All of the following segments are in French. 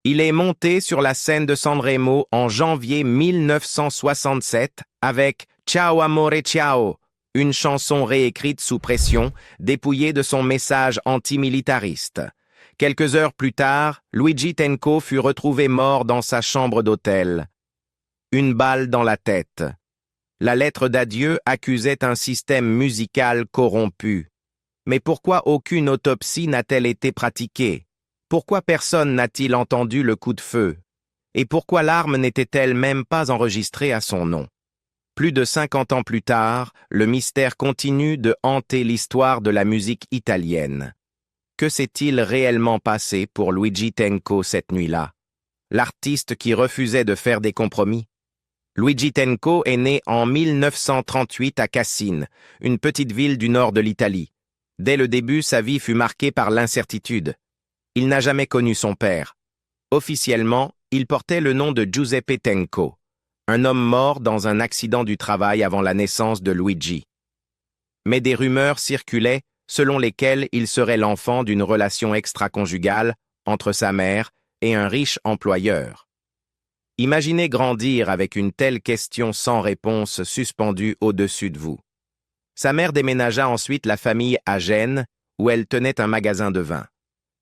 Il est monté sur la scène de Sanremo en janvier 1967 avec Ciao Amore Ciao, une chanson réécrite sous pression, dépouillée de son message antimilitariste. Quelques heures plus tard, Luigi Tenco fut retrouvé mort dans sa chambre d'hôtel. Une balle dans la tête. La lettre d'adieu accusait un système musical corrompu. Mais pourquoi aucune autopsie n'a-t-elle été pratiquée? Pourquoi personne n'a-t-il entendu le coup de feu? Et pourquoi l'arme n'était-elle même pas enregistrée à son nom? Plus de 50 ans plus tard, le mystère continue de hanter l'histoire de la musique italienne. Que s'est-il réellement passé pour Luigi Tenco cette nuit-là? L'artiste qui refusait de faire des compromis? Luigi Tenco est né en 1938 à Cassine, une petite ville du nord de l'Italie. Dès le début, sa vie fut marquée par l'incertitude. Il n'a jamais connu son père. Officiellement, il portait le nom de Giuseppe Tenco, un homme mort dans un accident du travail avant la naissance de Luigi. Mais des rumeurs circulaient selon lesquelles il serait l'enfant d'une relation extra-conjugale entre sa mère et un riche employeur. Imaginez grandir avec une telle question sans réponse suspendue au-dessus de vous. Sa mère déménagea ensuite la famille à Gênes, où elle tenait un magasin de vin.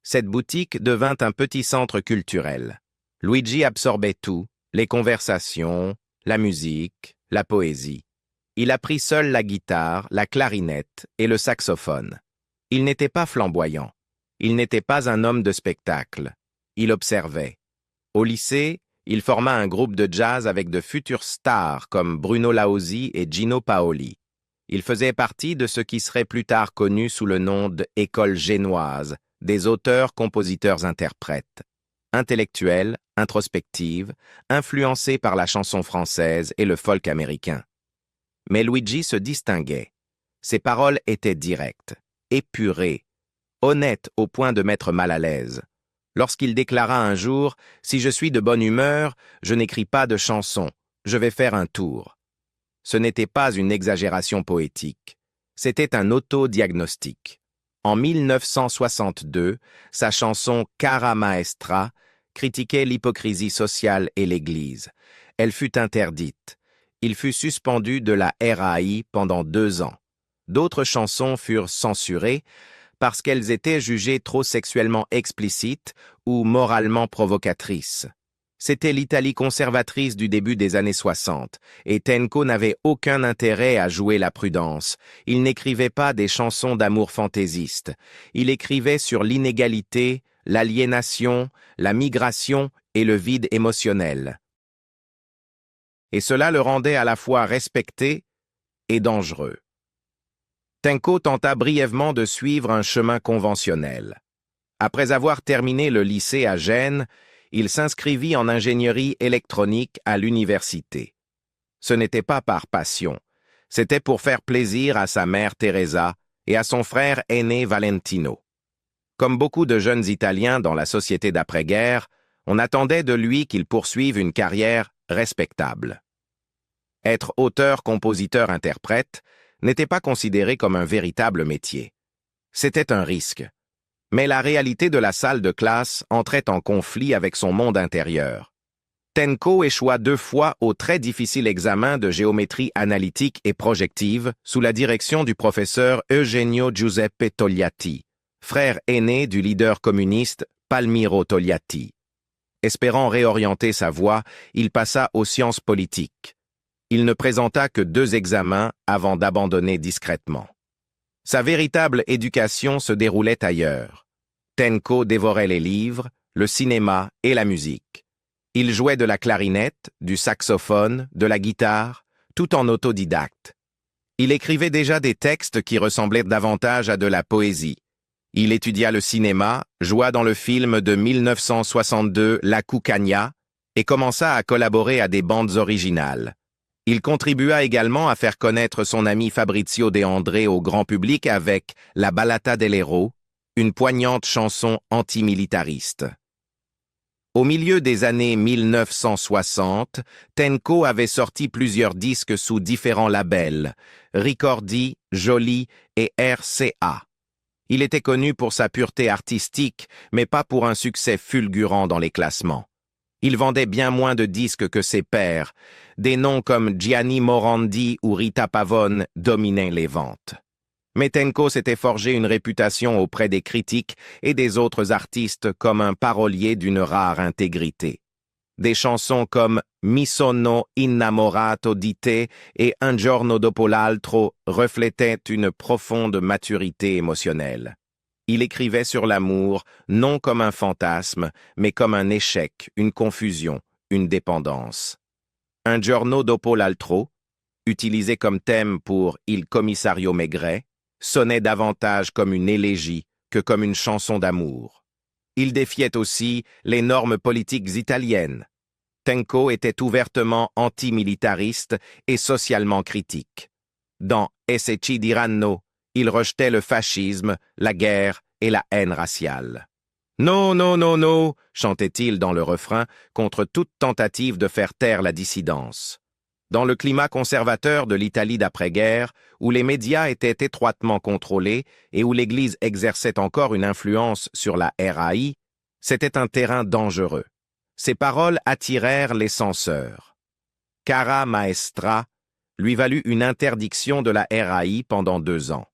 Cette boutique devint un petit centre culturel. Luigi absorbait tout, les conversations, la musique, la poésie. Il apprit seul la guitare, la clarinette et le saxophone. Il n'était pas flamboyant. Il n'était pas un homme de spectacle. Il observait. Au lycée, il forma un groupe de jazz avec de futures stars comme Bruno Lausi et Gino Paoli. Il faisait partie de ce qui serait plus tard connu sous le nom d'École génoise, des auteurs-compositeurs-interprètes. Intellectuelle, introspective, influencée par la chanson française et le folk américain. Mais Luigi se distinguait. Ses paroles étaient directes, épurées, honnêtes au point de mettre mal à l'aise. Lorsqu'il déclara un jour « Si je suis de bonne humeur, je n'écris pas de chansons, je vais faire un tour ». Ce n'était pas une exagération poétique, c'était un autodiagnostic. En 1962, sa chanson « Cara Maestra » critiquait l'hypocrisie sociale et l'Église. Elle fut interdite. Il fut suspendu de la RAI pendant 2 ans. D'autres chansons furent censurées parce qu'elles étaient jugées trop sexuellement explicites ou moralement provocatrices. C'était l'Italie conservatrice du début des années 60, et Tenco n'avait aucun intérêt à jouer la prudence. Il n'écrivait pas des chansons d'amour fantaisistes. Il écrivait sur l'inégalité, l'aliénation, la migration et le vide émotionnel. Et cela le rendait à la fois respecté et dangereux. Tenco tenta brièvement de suivre un chemin conventionnel. Après avoir terminé le lycée à Gênes, il s'inscrivit en ingénierie électronique à l'université. Ce n'était pas par passion, c'était pour faire plaisir à sa mère Teresa et à son frère aîné Valentino. Comme beaucoup de jeunes Italiens dans la société d'après-guerre, on attendait de lui qu'il poursuive une carrière respectable. Être auteur, compositeur, interprète n'était pas considéré comme un véritable métier. C'était un risque. Mais la réalité de la salle de classe entrait en conflit avec son monde intérieur. Tenco échoua 2 fois au très difficile examen de géométrie analytique et projective sous la direction du professeur Eugenio Giuseppe Togliatti, frère aîné du leader communiste Palmiro Togliatti. Espérant réorienter sa voie, il passa aux sciences politiques. Il ne présenta que 2 examens avant d'abandonner discrètement. Sa véritable éducation se déroulait ailleurs. Tenco dévorait les livres, le cinéma et la musique. Il jouait de la clarinette, du saxophone, de la guitare, tout en autodidacte. Il écrivait déjà des textes qui ressemblaient davantage à de la poésie. Il étudia le cinéma, joua dans le film de 1962 La Cucagna et commença à collaborer à des bandes originales. Il contribua également à faire connaître son ami Fabrizio De André au grand public avec La Ballata dell'Héros, une poignante chanson antimilitariste. Au milieu des années 1960, Tenco avait sorti plusieurs disques sous différents labels, Ricordi, Jolie et RCA. Il était connu pour sa pureté artistique, mais pas pour un succès fulgurant dans les classements. Il vendait bien moins de disques que ses pairs. Des noms comme Gianni Morandi ou Rita Pavone dominaient les ventes. Mais Tenco s'était forgé une réputation auprès des critiques et des autres artistes comme un parolier d'une rare intégrité. Des chansons comme Mi sono innamorato di te et Un giorno dopo l'altro reflétaient une profonde maturité émotionnelle. Il écrivait sur l'amour, non comme un fantasme, mais comme un échec, une confusion, une dépendance. Un giorno dopo l'altro, utilisé comme thème pour Il commissario Maigret, sonnait davantage comme une élégie que comme une chanson d'amour. Il défiait aussi les normes politiques italiennes. Tenco était ouvertement antimilitariste et socialement critique. Dans Esse ci diranno, il rejetait le fascisme, la guerre et la haine raciale. « Non, non, non, non » chantait-il dans le refrain contre toute tentative de faire taire la dissidence. Dans le climat conservateur de l'Italie d'après-guerre, où les médias étaient étroitement contrôlés et où l'Église exerçait encore une influence sur la RAI, c'était un terrain dangereux. Ses paroles attirèrent les censeurs. Cara Maestra lui valut une interdiction de la RAI pendant 2 ans.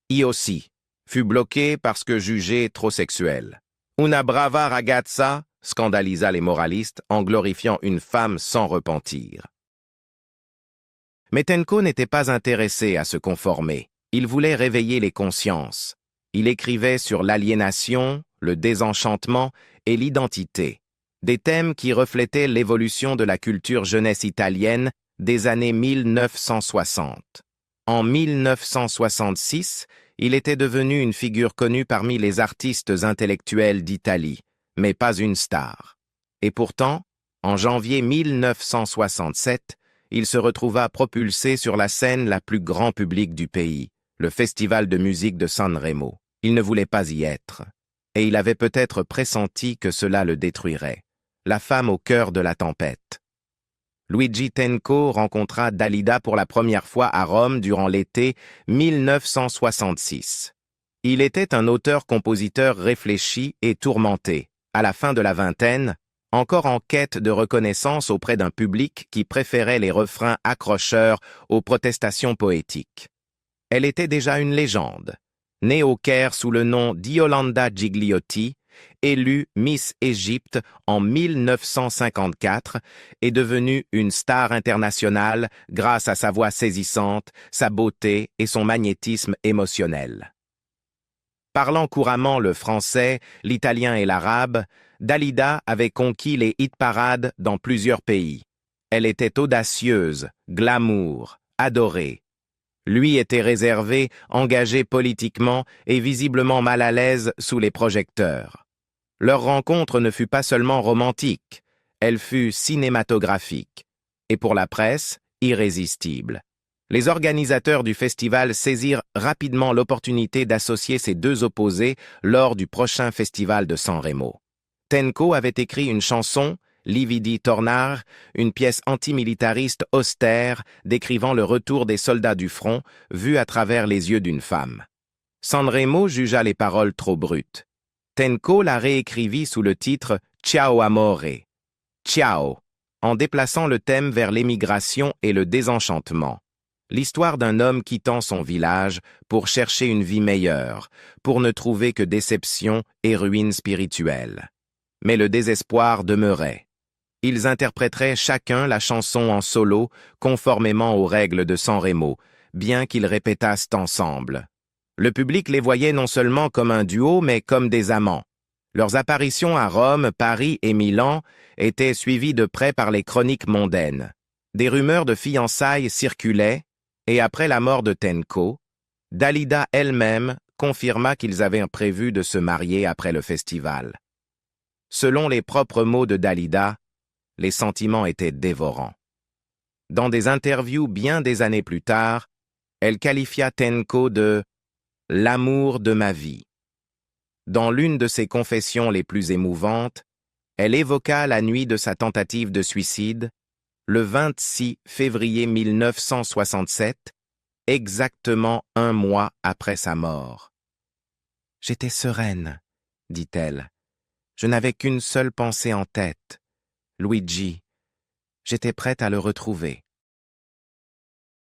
I aussi fut bloqué parce que jugé trop sexuel. Una brava ragazza scandalisa les moralistes en glorifiant une femme sans repentir. Mais Tenco n'était pas intéressé à se conformer. Il voulait réveiller les consciences. Il écrivait sur l'aliénation, le désenchantement et l'identité, des thèmes qui reflétaient l'évolution de la culture jeunesse italienne des années 1960. En 1966, il était devenu une figure connue parmi les artistes intellectuels d'Italie, mais pas une star. Et pourtant, en janvier 1967, il se retrouva propulsé sur la scène la plus grand public du pays, le Festival de musique de Sanremo. Il ne voulait pas y être, et il avait peut-être pressenti que cela le détruirait. La femme au cœur de la tempête. Luigi Tenco rencontra Dalida pour la première fois à Rome durant l'été 1966. Il était un auteur-compositeur réfléchi et tourmenté, à la fin de la vingtaine, encore en quête de reconnaissance auprès d'un public qui préférait les refrains accrocheurs aux protestations poétiques. Elle était déjà une légende. Née au Caire sous le nom d'Iolanda Gigliotti, élue Miss Égypte en 1954, est devenue une star internationale grâce à sa voix saisissante, sa beauté et son magnétisme émotionnel. Parlant couramment le français, l'italien et l'arabe, Dalida avait conquis les hit-parades dans plusieurs pays. Elle était audacieuse, glamour, adorée. Lui était réservé, engagé politiquement et visiblement mal à l'aise sous les projecteurs. Leur rencontre ne fut pas seulement romantique, elle fut cinématographique, et pour la presse, irrésistible. Les organisateurs du festival saisirent rapidement l'opportunité d'associer ces deux opposés lors du prochain festival de Sanremo. Tenco avait écrit une chanson, Lividi Tornar, une pièce antimilitariste austère décrivant le retour des soldats du front vu à travers les yeux d'une femme. Sanremo jugea les paroles trop brutes. Tenco la réécrivit sous le titre Ciao Amore, Ciao, en déplaçant le thème vers l'émigration et le désenchantement. L'histoire d'un homme quittant son village pour chercher une vie meilleure, pour ne trouver que déception et ruine spirituelle. Mais le désespoir demeurait. Ils interpréteraient chacun la chanson en solo, conformément aux règles de Sanremo, bien qu'ils répétassent ensemble. Le public les voyait non seulement comme un duo, mais comme des amants. Leurs apparitions à Rome, Paris et Milan étaient suivies de près par les chroniques mondaines. Des rumeurs de fiançailles circulaient, et après la mort de Tenco, Dalida elle-même confirma qu'ils avaient prévu de se marier après le festival. Selon les propres mots de Dalida, les sentiments étaient dévorants. Dans des interviews bien des années plus tard, elle qualifia Tenco de « l'amour de ma vie ». Dans l'une de ses confessions les plus émouvantes, elle évoqua la nuit de sa tentative de suicide, le 26 février 1967, exactement un mois après sa mort. J'étais sereine, dit-elle. Je n'avais qu'une seule pensée en tête. Luigi. J'étais prête à le retrouver.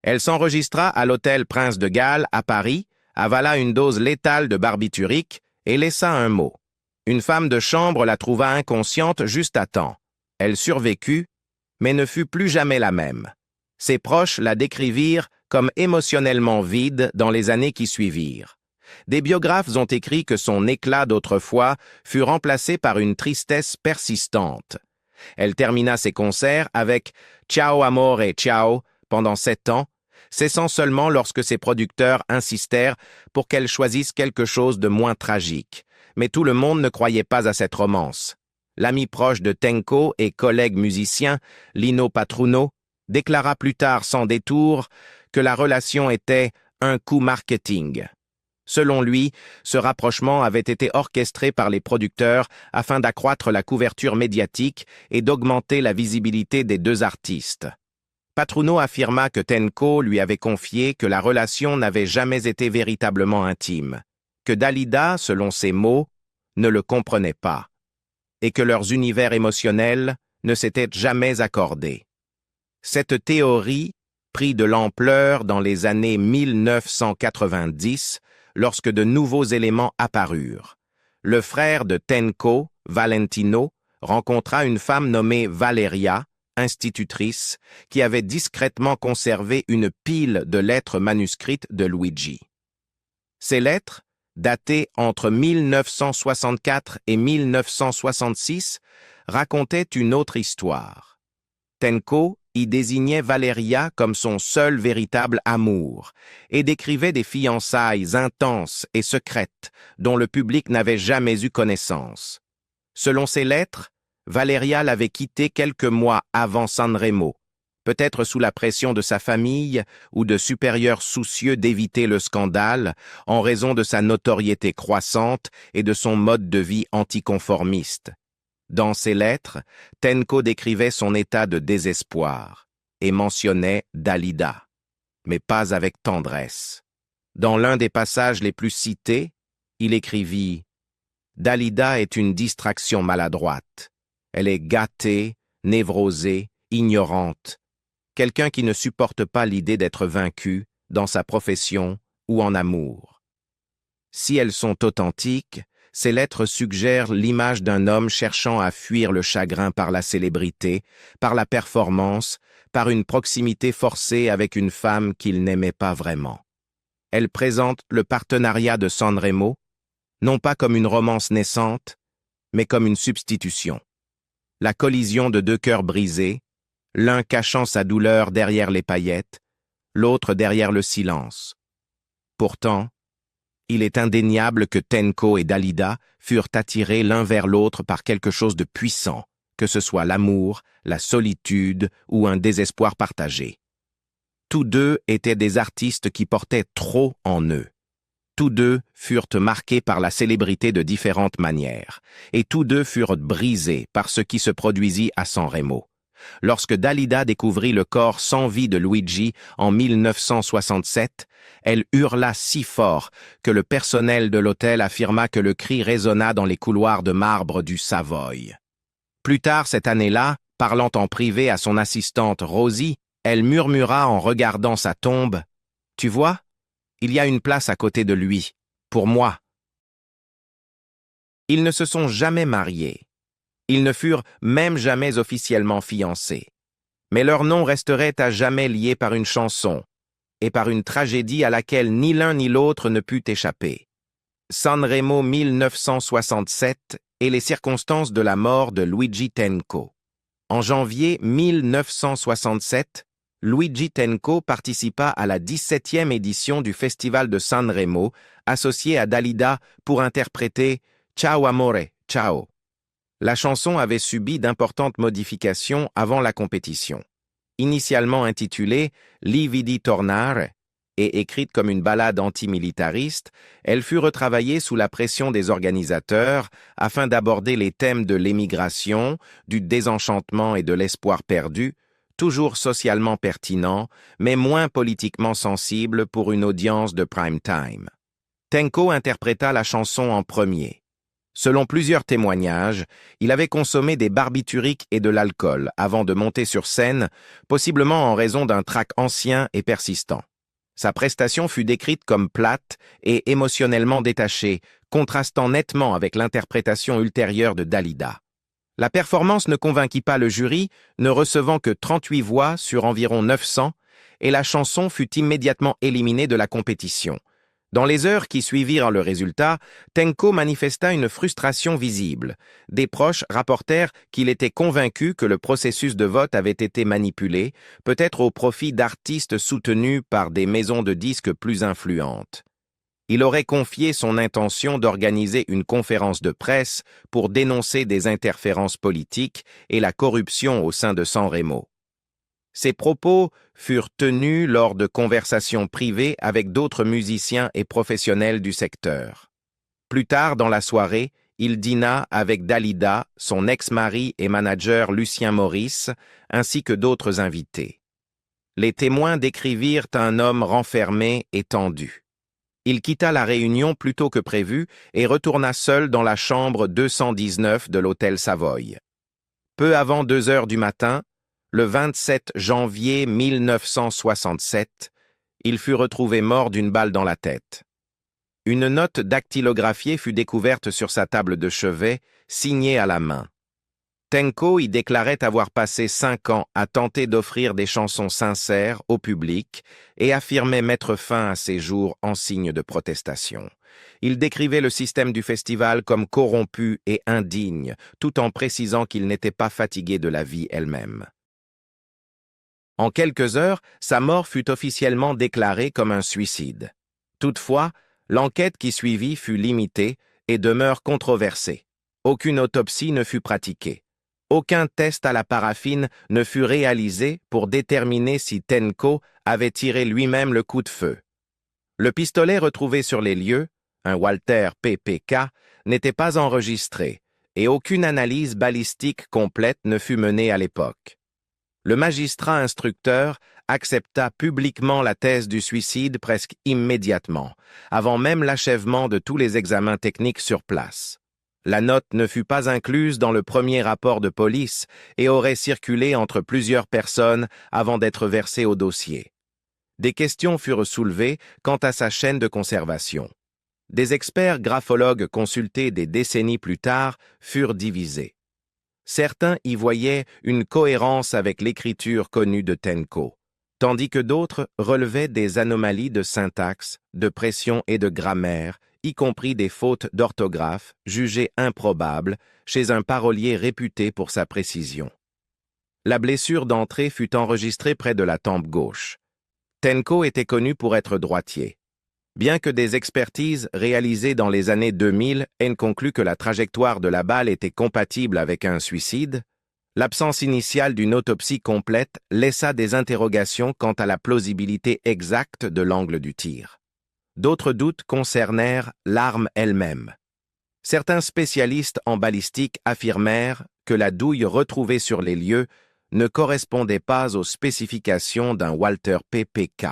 Elle s'enregistra à l'hôtel Prince de Galles, à Paris, avala une dose létale de barbiturique et laissa un mot. Une femme de chambre la trouva inconsciente juste à temps. Elle survécut, mais ne fut plus jamais la même. Ses proches la décrivirent comme émotionnellement vide dans les années qui suivirent. Des biographes ont écrit que son éclat d'autrefois fut remplacé par une tristesse persistante. Elle termina ses concerts avec « Ciao amore, ciao » pendant 7 ans, cessant seulement lorsque ses producteurs insistèrent pour qu'elle choisisse quelque chose de moins tragique. Mais tout le monde ne croyait pas à cette romance. L'ami proche de Tenco et collègue musicien, Lino Patruno, déclara plus tard sans détour que la relation était un coup marketing. Selon lui, ce rapprochement avait été orchestré par les producteurs afin d'accroître la couverture médiatique et d'augmenter la visibilité des deux artistes. Patruno affirma que Tenco lui avait confié que la relation n'avait jamais été véritablement intime, que Dalida, selon ses mots, ne le comprenait pas, et que leurs univers émotionnels ne s'étaient jamais accordés. Cette théorie prit de l'ampleur dans les années 1990, lorsque de nouveaux éléments apparurent. Le frère de Tenco, Valentino, rencontra une femme nommée Valeria, institutrice, qui avait discrètement conservé une pile de lettres manuscrites de Luigi. Ces lettres, datées entre 1964 et 1966, racontaient une autre histoire. Tenco y désignait Valeria comme son seul véritable amour et décrivait des fiançailles intenses et secrètes dont le public n'avait jamais eu connaissance. Selon ces lettres, Valeria l'avait quitté quelques mois avant Sanremo, peut-être sous la pression de sa famille ou de supérieurs soucieux d'éviter le scandale en raison de sa notoriété croissante et de son mode de vie anticonformiste. Dans ses lettres, Tenco décrivait son état de désespoir et mentionnait Dalida, mais pas avec tendresse. Dans l'un des passages les plus cités, il écrivit « Dalida est une distraction maladroite. Elle est gâtée, névrosée, ignorante, quelqu'un qui ne supporte pas l'idée d'être vaincu dans sa profession ou en amour. Si elles sont authentiques, ces lettres suggèrent l'image d'un homme cherchant à fuir le chagrin par la célébrité, par la performance, par une proximité forcée avec une femme qu'il n'aimait pas vraiment. Elles présentent le partenariat de Sanremo, non pas comme une romance naissante, mais comme une substitution. La collision de deux cœurs brisés, l'un cachant sa douleur derrière les paillettes, l'autre derrière le silence. Pourtant, il est indéniable que Tenco et Dalida furent attirés l'un vers l'autre par quelque chose de puissant, que ce soit l'amour, la solitude ou un désespoir partagé. Tous deux étaient des artistes qui portaient trop en eux. Tous deux furent marqués par la célébrité de différentes manières, et tous deux furent brisés par ce qui se produisit à Sanremo. Lorsque Dalida découvrit le corps sans vie de Luigi en 1967, elle hurla si fort que le personnel de l'hôtel affirma que le cri résonna dans les couloirs de marbre du Savoy. Plus tard cette année-là, parlant en privé à son assistante Rosie, elle murmura en regardant sa tombe « Tu vois, il y a une place à côté de lui, pour moi. » Ils ne se sont jamais mariés. Ils ne furent même jamais officiellement fiancés. Mais leur nom resterait à jamais lié par une chanson et par une tragédie à laquelle ni l'un ni l'autre ne put échapper. Sanremo 1967 et les circonstances de la mort de Luigi Tenco. En janvier 1967, Luigi Tenco participa à la 17e édition du Festival de Sanremo, associé à Dalida pour interpréter « Ciao amore, ciao ». La chanson avait subi d'importantes modifications avant la compétition. Initialement intitulée « Li vidi tornare » et écrite comme une ballade antimilitariste, elle fut retravaillée sous la pression des organisateurs afin d'aborder les thèmes de l'émigration, du désenchantement et de l'espoir perdu, toujours socialement pertinents, mais moins politiquement sensibles pour une audience de prime time. Tenco interpréta la chanson en premier. Selon plusieurs témoignages, il avait consommé des barbituriques et de l'alcool avant de monter sur scène, possiblement en raison d'un trac ancien et persistant. Sa prestation fut décrite comme plate et émotionnellement détachée, contrastant nettement avec l'interprétation ultérieure de Dalida. La performance ne convainquit pas le jury, ne recevant que 38 voix sur environ 900, et la chanson fut immédiatement éliminée de la compétition. Dans les heures qui suivirent le résultat, Tenco manifesta une frustration visible. Des proches rapportèrent qu'il était convaincu que le processus de vote avait été manipulé, peut-être au profit d'artistes soutenus par des maisons de disques plus influentes. Il aurait confié son intention d'organiser une conférence de presse pour dénoncer des interférences politiques et la corruption au sein de Sanremo. Ces propos furent tenus lors de conversations privées avec d'autres musiciens et professionnels du secteur. Plus tard dans la soirée, il dîna avec Dalida, son ex-mari et manager Lucien Maurice, ainsi que d'autres invités. Les témoins décrivirent un homme renfermé et tendu. Il quitta la réunion plus tôt que prévu et retourna seul dans la chambre 219 de l'hôtel Savoy. Peu avant 2 heures du matin, le 27 janvier 1967, il fut retrouvé mort d'une balle dans la tête. Une note dactylographiée fut découverte sur sa table de chevet, signée à la main. Tenco y déclarait avoir passé 5 ans à tenter d'offrir des chansons sincères au public et affirmait mettre fin à ses jours en signe de protestation. Il décrivait le système du festival comme corrompu et indigne, tout en précisant qu'il n'était pas fatigué de la vie elle-même. En quelques heures, sa mort fut officiellement déclarée comme un suicide. Toutefois, l'enquête qui suivit fut limitée et demeure controversée. Aucune autopsie ne fut pratiquée. Aucun test à la paraffine ne fut réalisé pour déterminer si Tenco avait tiré lui-même le coup de feu. Le pistolet retrouvé sur les lieux, un Walther PPK, n'était pas enregistré et aucune analyse balistique complète ne fut menée à l'époque. Le magistrat instructeur accepta publiquement la thèse du suicide presque immédiatement, avant même l'achèvement de tous les examens techniques sur place. La note ne fut pas incluse dans le premier rapport de police et aurait circulé entre plusieurs personnes avant d'être versée au dossier. Des questions furent soulevées quant à sa chaîne de conservation. Des experts graphologues consultés des décennies plus tard furent divisés. Certains y voyaient une cohérence avec l'écriture connue de Tenco, tandis que d'autres relevaient des anomalies de syntaxe, de pression et de grammaire, y compris des fautes d'orthographe jugées improbables chez un parolier réputé pour sa précision. La blessure d'entrée fut enregistrée près de la tempe gauche. Tenco était connu pour être droitier. Bien que des expertises réalisées dans les années 2000 aient conclu que la trajectoire de la balle était compatible avec un suicide, l'absence initiale d'une autopsie complète laissa des interrogations quant à la plausibilité exacte de l'angle du tir. D'autres doutes concernèrent l'arme elle-même. Certains spécialistes en balistique affirmèrent que la douille retrouvée sur les lieux ne correspondait pas aux spécifications d'un Walther PPK.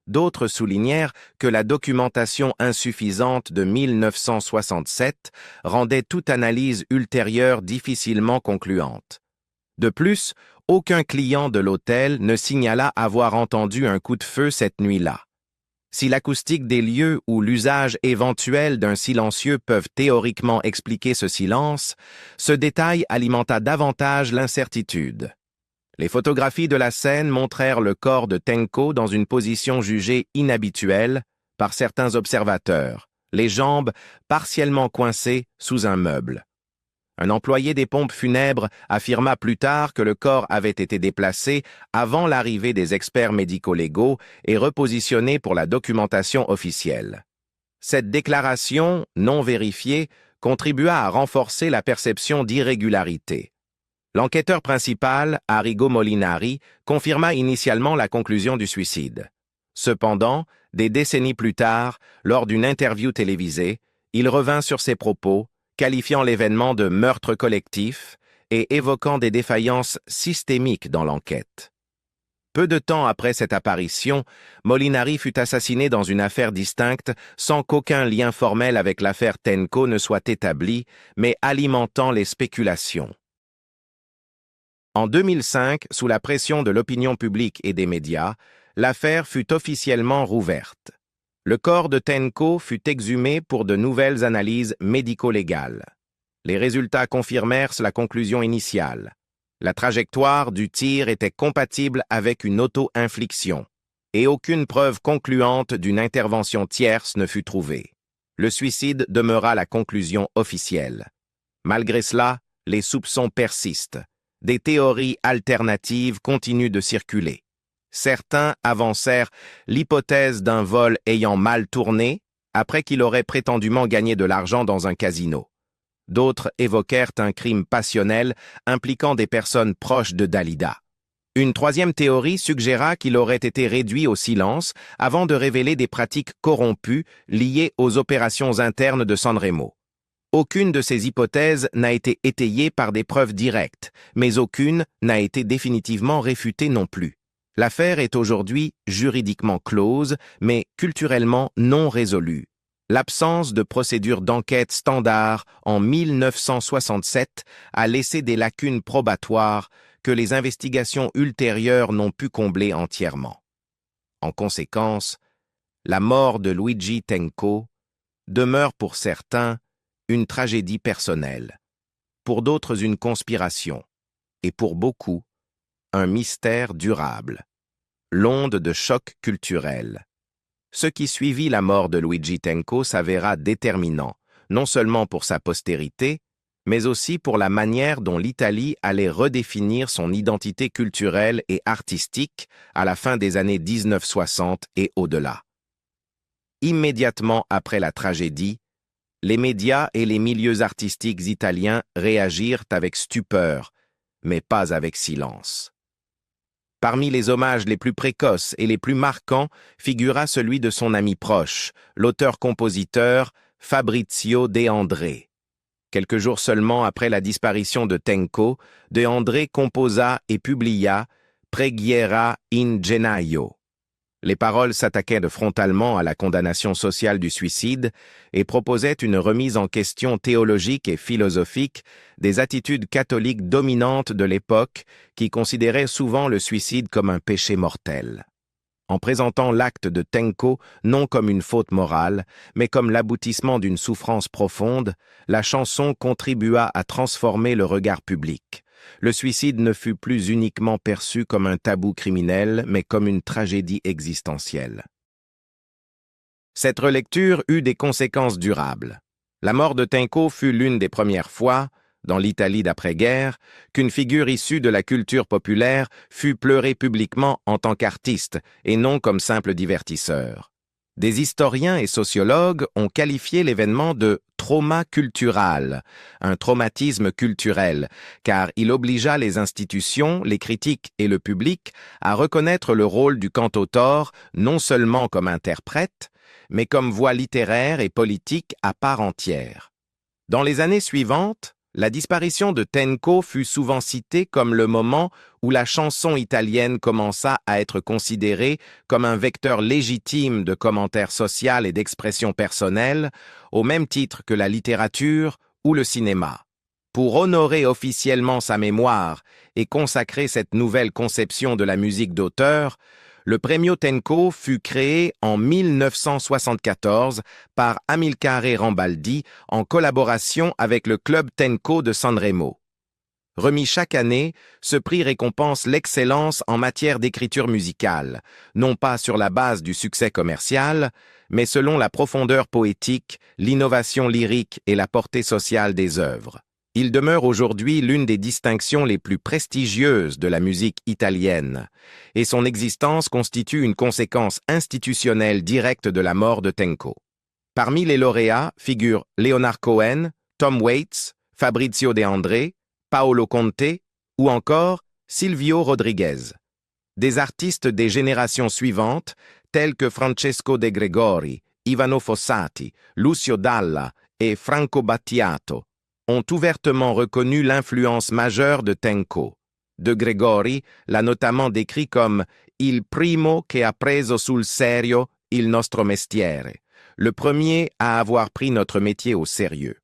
D'autres soulignèrent que la documentation insuffisante de 1967 rendait toute analyse ultérieure difficilement concluante. De plus, aucun client de l'hôtel ne signala avoir entendu un coup de feu cette nuit-là. Si l'acoustique des lieux ou l'usage éventuel d'un silencieux peuvent théoriquement expliquer ce silence, ce détail alimenta davantage l'incertitude. Les photographies de la scène montrèrent le corps de Tenco dans une position jugée inhabituelle par certains observateurs, les jambes partiellement coincées sous un meuble. Un employé des pompes funèbres affirma plus tard que le corps avait été déplacé avant l'arrivée des experts médico-légaux et repositionné pour la documentation officielle. Cette déclaration, non vérifiée, contribua à renforcer la perception d'irrégularité. L'enquêteur principal, Arrigo Molinari, confirma initialement la conclusion du suicide. Cependant, des décennies plus tard, lors d'une interview télévisée, il revint sur ses propos, qualifiant l'événement de meurtre collectif et évoquant des défaillances systémiques dans l'enquête. Peu de temps après cette apparition, Molinari fut assassiné dans une affaire distincte sans qu'aucun lien formel avec l'affaire Tenco ne soit établi, mais alimentant les spéculations. En 2005, sous la pression de l'opinion publique et des médias, l'affaire fut officiellement rouverte. Le corps de Tenco fut exhumé pour de nouvelles analyses médico-légales. Les résultats confirmèrent la conclusion initiale. La trajectoire du tir était compatible avec une auto-infliction, et aucune preuve concluante d'une intervention tierce ne fut trouvée. Le suicide demeura la conclusion officielle. Malgré cela, les soupçons persistent. Des théories alternatives continuent de circuler. Certains avancèrent l'hypothèse d'un vol ayant mal tourné après qu'il aurait prétendument gagné de l'argent dans un casino. D'autres évoquèrent un crime passionnel impliquant des personnes proches de Dalida. Une troisième théorie suggéra qu'il aurait été réduit au silence avant de révéler des pratiques corrompues liées aux opérations internes de Sanremo. Aucune de ces hypothèses n'a été étayée par des preuves directes, mais aucune n'a été définitivement réfutée non plus. L'affaire est aujourd'hui juridiquement close, mais culturellement non résolue. L'absence de procédure d'enquête standard en 1967 a laissé des lacunes probatoires que les investigations ultérieures n'ont pu combler entièrement. En conséquence, la mort de Luigi Tenco demeure pour certains une tragédie personnelle, pour d'autres une conspiration, et pour beaucoup, un mystère durable. L'onde de choc culturel. Ce qui suivit la mort de Luigi Tenco s'avéra déterminant, non seulement pour sa postérité, mais aussi pour la manière dont l'Italie allait redéfinir son identité culturelle et artistique à la fin des années 1960 et au-delà. Immédiatement après la tragédie, les médias et les milieux artistiques italiens réagirent avec stupeur, mais pas avec silence. Parmi les hommages les plus précoces et les plus marquants figura celui de son ami proche, l'auteur-compositeur Fabrizio De André. Quelques jours seulement après la disparition de Tenco, De André composa et publia Preghiera in Gennaio. Les paroles s'attaquaient frontalement à la condamnation sociale du suicide et proposaient une remise en question théologique et philosophique des attitudes catholiques dominantes de l'époque qui considéraient souvent le suicide comme un péché mortel. En présentant l'acte de Tenco non comme une faute morale, mais comme l'aboutissement d'une souffrance profonde, la chanson contribua à transformer le regard public. Le suicide ne fut plus uniquement perçu comme un tabou criminel, mais comme une tragédie existentielle. Cette relecture eut des conséquences durables. La mort de Tenco fut l'une des premières fois, dans l'Italie d'après-guerre, qu'une figure issue de la culture populaire fut pleurée publiquement en tant qu'artiste et non comme simple divertisseur. Des historiens et sociologues ont qualifié l'événement de trauma cultural, un traumatisme culturel, car il obligea les institutions, les critiques et le public à reconnaître le rôle du cantautore non seulement comme interprète, mais comme voix littéraire et politique à part entière. Dans les années suivantes, la disparition de Tenco fut souvent citée comme le moment où la chanson italienne commença à être considérée comme un vecteur légitime de commentaire social et d'expression personnelle, au même titre que la littérature ou le cinéma. Pour honorer officiellement sa mémoire et consacrer cette nouvelle conception de la musique d'auteur, le Premio Tenco fut créé en 1974 par Amilcare Rambaldi en collaboration avec le Club Tenco de Sanremo. Remis chaque année, ce prix récompense l'excellence en matière d'écriture musicale, non pas sur la base du succès commercial, mais selon la profondeur poétique, l'innovation lyrique et la portée sociale des œuvres. Il demeure aujourd'hui l'une des distinctions les plus prestigieuses de la musique italienne, et son existence constitue une conséquence institutionnelle directe de la mort de Tenco. Parmi les lauréats figurent Leonard Cohen, Tom Waits, Fabrizio De André, Paolo Conte ou encore Silvio Rodriguez. Des artistes des générations suivantes, tels que Francesco De Gregori, Ivano Fossati, Lucio Dalla et Franco Battiato, ont ouvertement reconnu l'influence majeure de Tenco. De Gregori l'a notamment décrit comme « il primo che ha preso sul serio il nostro mestiere », le premier à avoir pris notre métier au sérieux.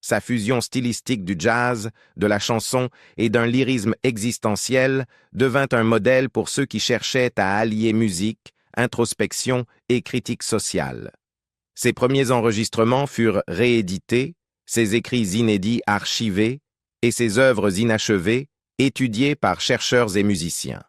Sa fusion stylistique du jazz, de la chanson et d'un lyrisme existentiel devint un modèle pour ceux qui cherchaient à allier musique, introspection et critique sociale. Ses premiers enregistrements furent réédités, ses écrits inédits archivés et ses œuvres inachevées étudiées par chercheurs et musiciens.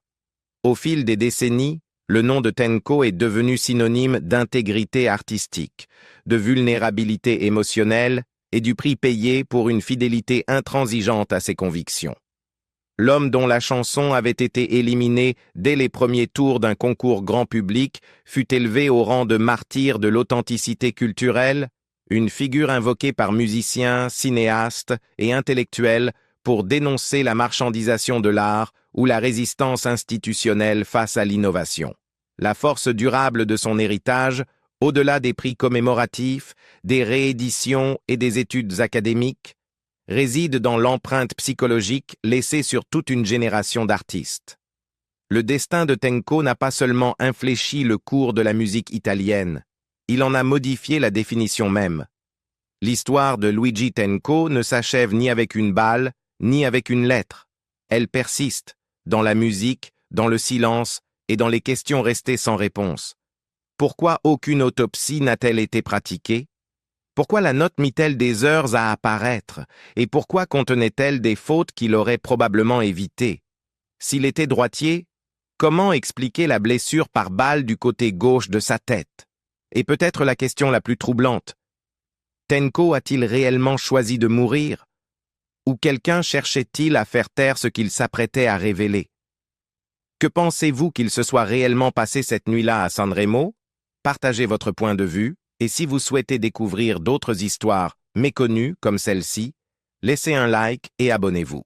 Au fil des décennies, le nom de Tenco est devenu synonyme d'intégrité artistique, de vulnérabilité émotionnelle et du prix payé pour une fidélité intransigeante à ses convictions. L'homme dont la chanson avait été éliminée dès les premiers tours d'un concours grand public fut élevé au rang de martyr de l'authenticité culturelle, une figure invoquée par musiciens, cinéastes et intellectuels pour dénoncer la marchandisation de l'art ou la résistance institutionnelle face à l'innovation. La force durable de son héritage, au-delà des prix commémoratifs, des rééditions et des études académiques, réside dans l'empreinte psychologique laissée sur toute une génération d'artistes. Le destin de Tenco n'a pas seulement infléchi le cours de la musique italienne, il en a modifié la définition même. L'histoire de Luigi Tenco ne s'achève ni avec une balle, ni avec une lettre. Elle persiste, dans la musique, dans le silence et dans les questions restées sans réponse. Pourquoi aucune autopsie n'a-t-elle été pratiquée? Pourquoi la note mit-elle des heures à apparaître? Et pourquoi contenait-elle des fautes qu'il aurait probablement évitées? S'il était droitier, comment expliquer la blessure par balle du côté gauche de sa tête? Et peut-être la question la plus troublante. Tenco a-t-il réellement choisi de mourir? Ou quelqu'un cherchait-il à faire taire ce qu'il s'apprêtait à révéler? Que pensez-vous qu'il se soit réellement passé cette nuit-là à Sanremo? Partagez votre point de vue, et si vous souhaitez découvrir d'autres histoires méconnues comme celle-ci, laissez un like et abonnez-vous.